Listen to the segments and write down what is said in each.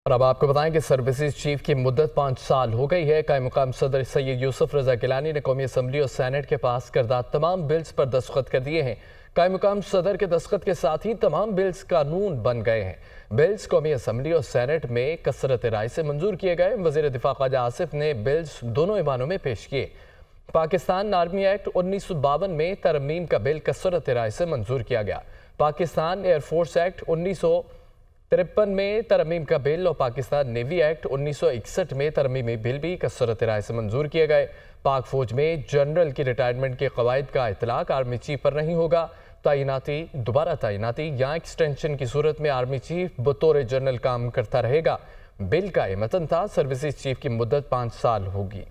और अब आपको बताएं कि सर्विसेज चीफ की मुद्दत 5 साल हो गई है। कायम मुकाम सदर सैयद यूसुफ रजा गिलानी ने कौमी असम्बली और सेनेट के पास करदा तमाम बिल्स पर दस्तखत कर दिए हैं। कायम मुकाम सदर के दस्तखत के साथ ही तमाम बिल्स कानून बन गए हैं। बिल्स कौमी असम्बली और सेनेट में कसरत राय से मंजूर किए गए। वज़ीर दिफा ख्वाजा आसिफ ने बिल्स दोनों ऐवानों में पेश किए। पाकिस्तान आर्मी एक्ट 1952 में तरमीम का बिल कसरत राय से मंजूर किया गया। पाकिस्तान एयरफोर्स एक्ट 1953 में तरमीम का बिल और पाकिस्तान नेवी एक्ट 1961 में तरमीमी बिल भी कसरत राय से मंजूर किए गए। पाक फौज में जनरल की रिटायरमेंट के कवायद का इतलाक आर्मी चीफ पर नहीं होगा। तैनाती, दोबारा तैनाती या एक्सटेंशन की सूरत में आर्मी चीफ बतौर जनरल काम करता रहेगा। बिल का यह मतन था, सर्विसेज चीफ की मुद्दत 5 साल होगी।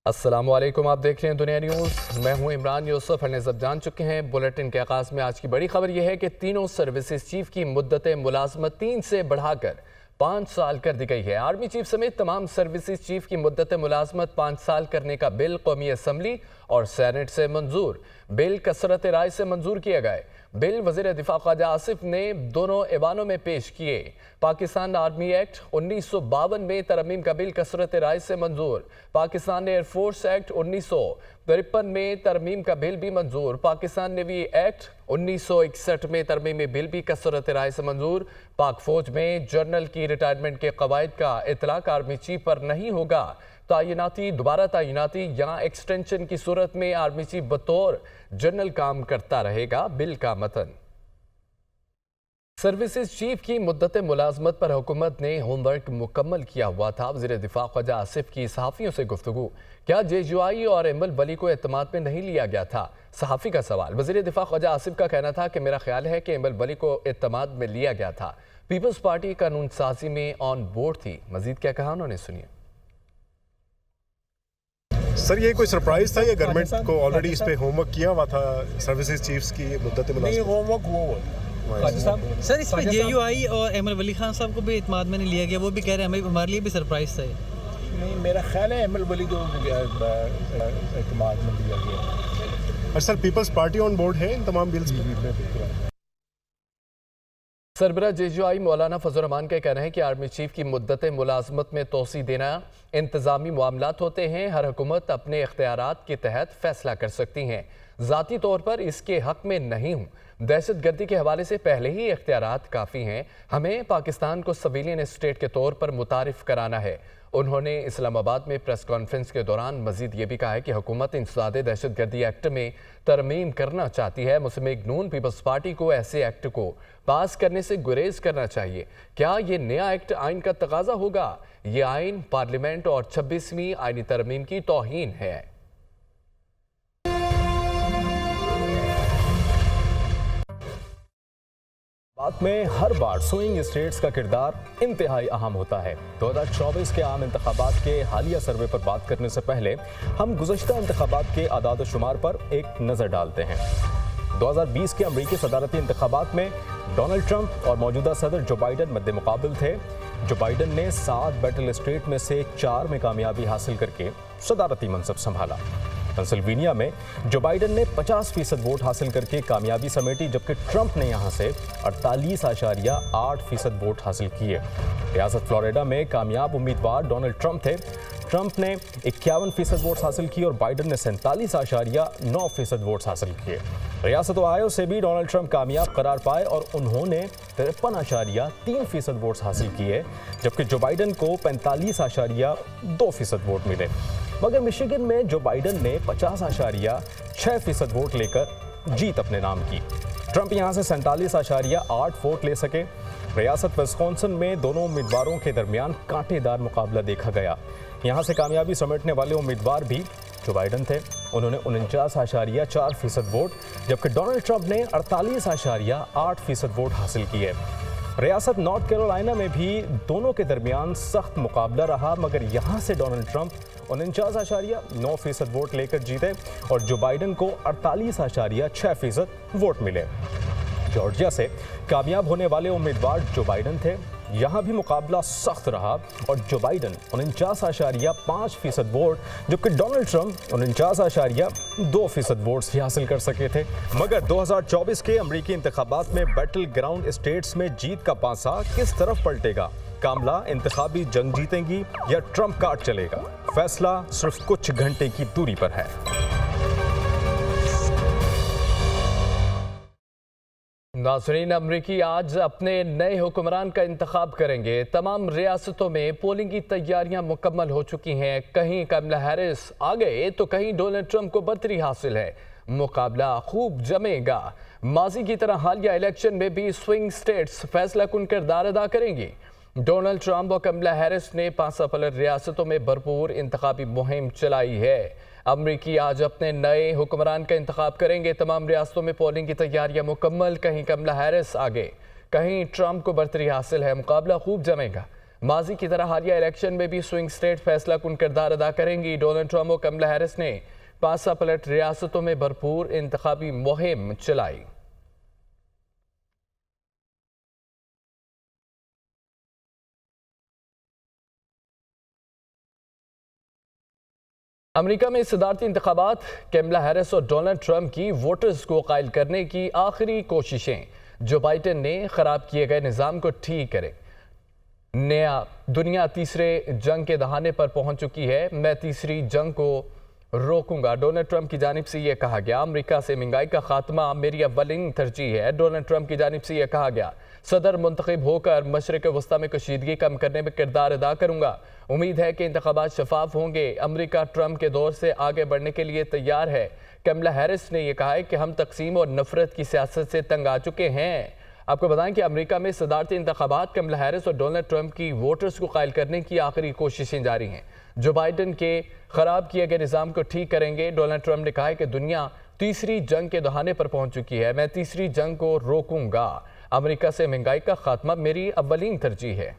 अस्सलामुअलैकुम, आप देख रहे हैं दुनिया न्यूज़। मैं हूं इमरान यूसुफ। हर सब जान चुके हैं। बुलेटिन के आगाज़ में आज की बड़ी खबर यह है कि तीनों सर्विसेज चीफ की मुद्दत मुलाजमत 3 से बढ़ाकर 5 साल कर दी गई है। आर्मी चीफ समेत तमाम सर्विसेज चीफ की मुद्दत मुलाजमत 5 साल करने का बिल कौमी असम्बली और सेनेट से मंजूर। बिल कसरत राय से मंजूर किए गए। बिल वज़ीर दिफा ख्वाजा आसिफ ने दोनों ऐवानों में पेश किए। पाकिस्तान आर्मी एक्ट 1952 में तरमीम का बिल कसरत राय से मंजूर। पाकिस्तान एयरफोर्स एक्ट 1953 में तरमीम का बिल भी मंजूर। पाकिस्तान नेवी एक्ट 1961 में तरमीमी बिल भी कसरत राय से मंजूर। पाक फौज में जनरल की रिटायरमेंट के कवायद का इतलाक आर्मी चीफ पर नहीं होगा। तैनाती, दोबारा तैनाती या एक्सटेंशन की सूरत में आर्मी चीफ बतौर जनरल काम करता रहेगा। बिल का मतन। सर्विसेज चीफ की मुद्दत मुलाजमत पर हुकूमत ने होमवर्क मुकम्मल किया हुआ था। वज़ीर दिफा ख्वाजा आसिफ की सहाफ़ियों से गुफ्तगू। क्या JUI और एम्बल वली को एतमाद में नहीं लिया गया था? सहाफ़ी का सवाल। वज़ीर दिफा ख्वाजा आसिफ का कहना था कि मेरा ख्याल है कि एम्बल वली को एतमाद में लिया गया था। पीपल्स पार्टी कानून साजी में ऑन बोर्ड थी। मजीद क्या कहा उन्होंने, सुनिए। सर, ये कोई सरप्राइज था या गवर्नमेंट को ऑलरेडी इस पे होमवर्क किया हुआ था? सर्विसेज चीफ्स की मुद्दत नहीं, होमवर्क हुआ सर, इस पर JUI और एमल वली खान साहब को भी इत्माद में नहीं लिया गया। वो भी कह रहे हैं हमारे लिए भी सरप्राइज था। नहीं, मेरा ख्याल है एमल वली को इत्माद में लिया गया। और sir, People's Party on board है इन तमाम बिल्स पे? सरबरा JUI मौलाना फजल रहमान का कहना है कि आर्मी चीफ की मुद्दत मुलाजमत में तोसी देना इंतजामी मामलात होते हैं। हर हुकूमत अपने इख्तियारात के तहत फैसला कर सकती हैं। ज़ाती तौर पर इसके हक में नहीं हूँ। दहशत गर्दी के हवाले से पहले ही इख्तियारात काफ़ी हैं। हमें पाकिस्तान को सिविलियन स्टेट के तौर पर मुतारिफ कराना है। उन्होंने इस्लामाबाद में प्रेस कॉन्फ्रेंस के दौरान मजीद ये भी कहा है कि हुकूमत इंसदाद दहशत गर्दी एक्ट में तरमीम करना चाहती है। मुस्लिम लीग नून पीपल्स पार्टी को ऐसे एक्ट को पास करने से गुरेज करना चाहिए। क्या ये नया एक्ट आइन का तकाजा होगा? ये आइन पार्लियामेंट और 26वीं आइनी तरमीम की तौहीन है। बात में हर बार स्विंग स्टेट्स का किरदार इंतहाई अहम होता है। 2024 के आम इंतखाबात के हालिया सर्वे पर बात करने से पहले हम गुज़श्ता इंतखाबात के आदाद शुमार पर एक नज़र डालते हैं। 2020 के अमरीकी सदारती इंतखाबात में डोनाल्ड ट्रंप और मौजूदा सदर जो बाइडन मद्दे मुकाबिल थे। जो बाइडन ने 7 बैटल स्टेट में से 4 में कामयाबी हासिल करके सदारती मनसब संभाला। पेंसिल्वेनिया में जो बाइडन ने 50% वोट हासिल करके कामयाबी समेटी, जबकि ट्रंप ने यहां से 48.8% वोट हासिल किए। रियासत फ्लोरिडा में कामयाब उम्मीदवार डोनाल्ड ट्रंप थे। ट्रंप ने 51% वोट हासिल किए और बाइडन ने 47.9% वोट हासिल किए। रियासत ओहायो से भी डोनाल्ड ट्रंप कामयाब करार पाए और उन्होंने 53.3% वोट हासिल किए, जबकि जो बाइडन को 45.2% वोट मिले। मगर मिशिगन में जो बाइडन ने 50.6% वोट लेकर जीत अपने नाम की। ट्रंप यहां से 47.8 वोट ले सके। रियासत विस्कॉन्सिन में दोनों उम्मीदवारों के दरमियान कांटेदार मुकाबला देखा गया। यहां से कामयाबी समेटने वाले उम्मीदवार भी जो बाइडन थे। उन्होंने 49.4% वोट, जबकि डोनाल्ड ट्रंप ने 48.8% वोट हासिल किए। रियासत नॉर्थ कैरोलिना में भी दोनों के दरमियान सख्त मुकाबला रहा, मगर यहां से डोनाल्ड ट्रंप 49.9% वोट लेकर जीते और जो बाइडन को 48.6% वोट मिले। जॉर्जिया से कामयाब होने वाले उम्मीदवार जो बाइडन थे। यहाँ भी मुकाबला सख्त रहा और जो बाइडन 49.5% वोट जबकि डोनाल्ड ट्रंप 49.2% वोट्स भी हासिल कर सके थे। मगर 2024 के अमेरिकी इंतखाबात में बैटल ग्राउंड स्टेट्स में जीत का पासा किस तरफ पलटेगा? कामला इंतखाबी जंग जीतेंगी या ट्रंप कार्ड चलेगा? फैसला सिर्फ कुछ घंटे की दूरी पर है। नाज़रीन, अमरीकी आज अपने नए हुक्मरान का इंतखाब करेंगे। तमाम रियासतों में पोलिंग की तैयारियां मुकम्मल हो चुकी हैं। कहीं कमला हैरिस आ गए तो कहीं डोनाल्ड ट्रंप को बर्तरी हासिल है। मुकाबला खूब जमेगा। माजी की तरह हालिया इलेक्शन में भी स्विंग स्टेट्स फैसला कुन किरदार अदा करेंगी। डोनाल्ड ट्रंप और कमला हैरिस ने पांसा पलट रियासतों में भरपूर इंतखाबी मुहिम चलाई है। अमरीकी आज अपने नए हुक्मरान का इंतखाब करेंगे। तमाम रियासतों में पोलिंग की तैयारियां मुकम्मल। कहीं कमला हैरिस आगे, कहीं ट्रंप को बर्तरी हासिल है। मुकाबला खूब जमेगा। माजी की तरह हालिया इलेक्शन में भी स्विंग स्टेट फैसला कुन किरदार अदा करेंगी। डोनाल्ड ट्रंप और कमला हैरिस ने पांसा पलट रियासतों में भरपूर इंतखाबी मुहिम चलाई। अमेरिका में सदारती इंतखाबात, कमला हैरिस और डोनाल्ड ट्रंप की वोटर्स को कायल करने की आखिरी कोशिशें। जो बाइडन ने खराब किए गए निज़ाम को ठीक करे। नया दुनिया तीसरे जंग के दहाने पर पहुंच चुकी है। मैं तीसरी जंग को रोकूंगा, डोनाल्ड ट्रंप की जानिब से यह कहा गया। अमेरिका से महंगाई का खात्मा मेरी अव्वलीन तरजीह है, डोनाल्ड ट्रंप की जानिब से यह कहा गया। सदर मुंतखब होकर मशरिक वस्ता में कशीदगी कम करने में किरदार अदा करूंगा। उम्मीद है कि इंतखाबात शफाफ होंगे। अमेरिका ट्रंप के दौर से आगे बढ़ने के लिए तैयार है। कमला हैरिस ने यह कहा है कि हम तकसीम और नफरत की सियासत से तंग आ चुके हैं। आपको बताएं कि अमेरिका में सदारती इंतखाबात, कमला हैरिस और डोनाल्ड ट्रंप की वोटर्स को कायल करने की आखिरी कोशिशें जारी हैं। जो बाइडन के खराब किए गए निज़ाम को ठीक करेंगे। डोनाल्ड ट्रंप ने कहा है कि दुनिया तीसरी जंग के दहाने पर पहुंच चुकी है। मैं तीसरी जंग को रोकूंगा। अमेरिका से महंगाई का खात्मा मेरी अव्वलीन तरजीह है।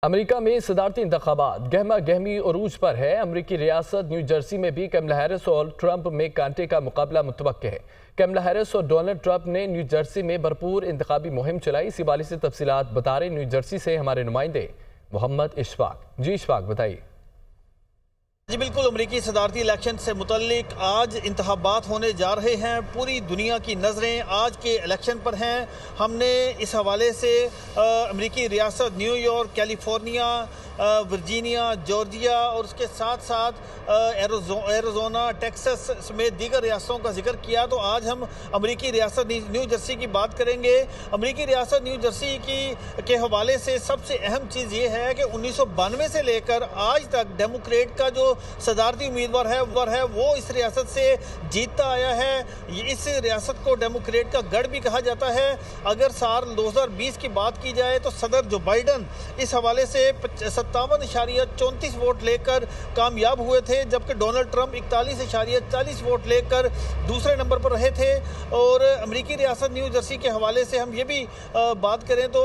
अमेरिका में सदारती इंतखाबात गहमा गहमी उरूज पर है। अमेरिकी रियासत न्यू जर्सी में भी कमला हैरिस और ट्रंप में कांटे का मुकाबला मुतवक्के है। कमला हैरिस और डोनाल्ड ट्रंप ने न्यू जर्सी में भरपूर इंतखाबी मुहिम चलाई। इसी वाले से तफसीलात बता रहे न्यू जर्सी से हमारे नुमाइंदे मोहम्मद इशफाक। जी इशफाक, बताइए। जी बिल्कुल, अमरीकी सदारती इलेक्शन से मुतल्लिक आज इंतखाबात होने जा रहे हैं। पूरी दुनिया की नज़रें आज के इलेक्शन पर हैं। हमने इस हवाले से अमरीकी रियासत न्यूयॉर्क, कैलिफोर्निया, वर्जीनिया, जॉर्जिया और उसके साथ साथ एरिज़ोना, टेक्सास समेत दीगर रियासतों का जिक्र किया। तो आज हम अमरीकी रियासत न्यू जर्सी की बात करेंगे। अमरीकी रियासत न्यू जर्सी के हवाले से सबसे अहम चीज़ ये है कि 1992 से लेकर आज तक डेमोक्रेट का जो सदारती उम्मीदवार है वो इस रियासत से जीतता आया है। इस रियासत को डेमोक्रेट का गढ़ भी कहा जाता है। अगर साल 2020 की बात की जाए तो सदर जो बाइडन इस हवाले से 57.34 वोट लेकर कामयाब हुए थे, जबकि डोनाल्ड ट्रंप 41.40 वोट लेकर दूसरे नंबर पर रहे थे। और अमरीकी रियासत न्यू जर्सी के हवाले से हम ये भी बात करें तो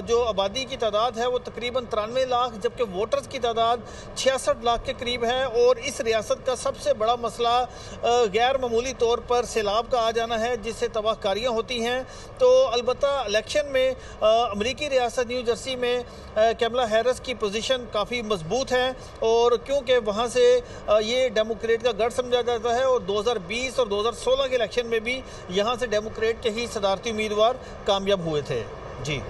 जो आबादी की तादाद है वो तकरीबन 93 लाख, जबकि वोटर्स की तादाद 66 लाख के करीब है। और इस रियासत का सबसे बड़ा मसला गैर मामूली तौर पर सैलाब का आ जाना है, जिससे तबाहकारियाँ होती हैं। तो अलबत्ता इलेक्शन में अमरीकी रियासत न्यू जर्सी में कमला हैरिस की पोजीशन काफ़ी मजबूत है और क्योंकि वहाँ से ये डेमोक्रेट का गढ़ समझा जाता है। और 2020 और 2016 के इलेक्शन में भी यहाँ से डेमोक्रेट के ही सदारती उम्मीदवार कामयाब हुए थे। जी।